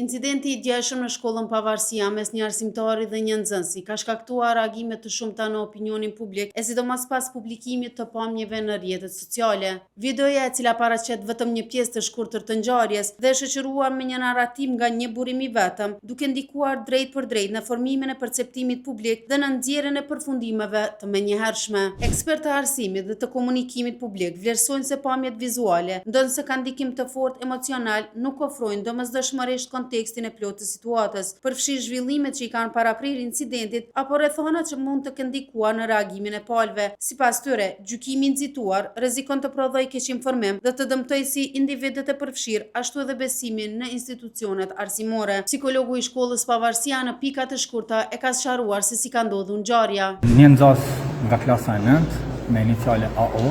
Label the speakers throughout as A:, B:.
A: Incidenti i djeshëm në shkollën Pavarësia mes një arsimtari dhe një nxënësi ka shkaktuar reagime të shumta në opinionin publik, e sidomos pas publikimit të pamjeve në rrjetet sociale. Videoja, e cila paraqet vetëm një pjesë të shkurtër të ngjarjes dhe është shoqëruar me një narrativ nga një burim i vetëm, duke ndikuar drejt për drejt në formimin e perceptimit publik dhe në nxjerrjen e përfundimeve të menjëhershme. Ekspertë të arsimit dhe të komunikimit publik vlerësojnë se pamjet vizuale, ndonse kanë ndikim të fortë emocional, nuk ofrojnë domosdoshmërisht kontekstin e plotë të situatës, përfshirë zhvillimet që i kanë paraprirë incidentit apo rrethona që mund të kenë ndikuar në reagimin e palëve. Sipas tyre, gjykimi i nxituar rrezikon të prodhojë keqinformim dhe të dëmtojë si individët e përfshirë, ashtu edhe besimin në institucionet arsimore. Psikologu i shkollës Pavarësia në pika të shkurta e ka sqaruar se si ka ndodhur ngjarja.
B: Një nxënës nga klasa e 9 me iniciale AO,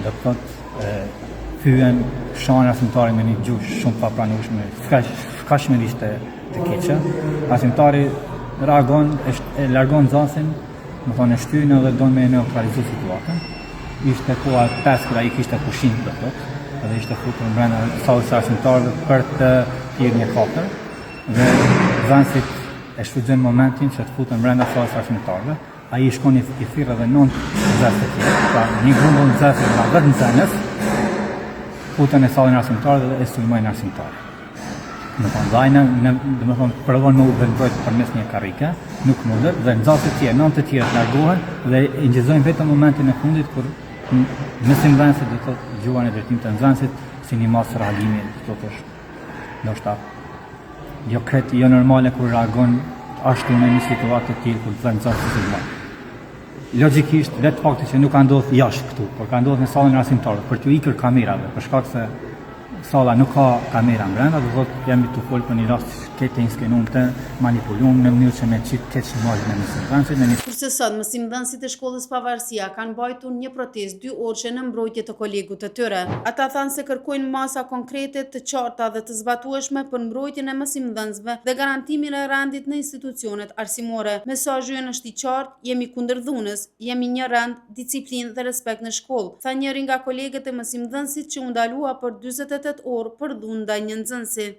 B: do të thotë hyen shohën arsimtarin me një gjuhë shumë papranueshme, shkaqshmërisht të keqe. Arsimtari reagon, e largon nxënësin, më thonë e shtyn edhe don me neutralizu situatën. Ishte koha 5 kur ai kishte pushim, do thotë, edhe ishte futur brenda sallës së arsimtarëve për të pirë një katër dhe nxënësit e shfrytëzojnë momentin që të futen brenda sallës së arsimtarëve. Ai shkon i thirrë edhe 9 nxënës të tjerë, pra një grumbull nxënësh nga 10 nxënës futen e sallën arsimtarëve dhe e sulmojnë arsimtarët. Domethënë provon me u vendosë përmes një karrike, nuk mundet dhe nxënësit e tjerë, 9 të tjerë largohen dhe i ngjizojnë vetëm momentin e fundit kur mësimdhënësit do të thotë gjuan e drejtim të nxënësit si një masë reagimi, do të thosh ndoshta jo normale kur reagon ashtu në një situatë të tillë kur nxënësi sulmon. Logjikisht, vetë fakti që nuk ka ndodhur jashtë këtu, por ka ndodhur në sallën e arsimtarëve për t'u ikër kamerave, për shkak se salla nuk ka kamera brenda, do thotë jemi të folur për një rast që të inskenuar të manipuluar në mënyrë që me çit keq imazhin e mësimdhënësit.
A: Kurse sot mësimdhënësit e shkollës Pavarësia kanë mbajtur një protestë 2 orëshe në mbrojtje të kolegut të tyre. Ata thanë se kërkojnë masa konkrete, të qarta dhe të zbatueshme për mbrojtjen e mësimdhënësve dhe garantimin e rendit në institucionet arsimore. Mesazhi është i qartë: jemi kundër dhunës, jemi një rend, disiplinë dhe respekt në shkollë, tha njëri nga kolegët e mësimdhënësit që u ndalua për 48 orë për dhunë ndaj një nxënësi.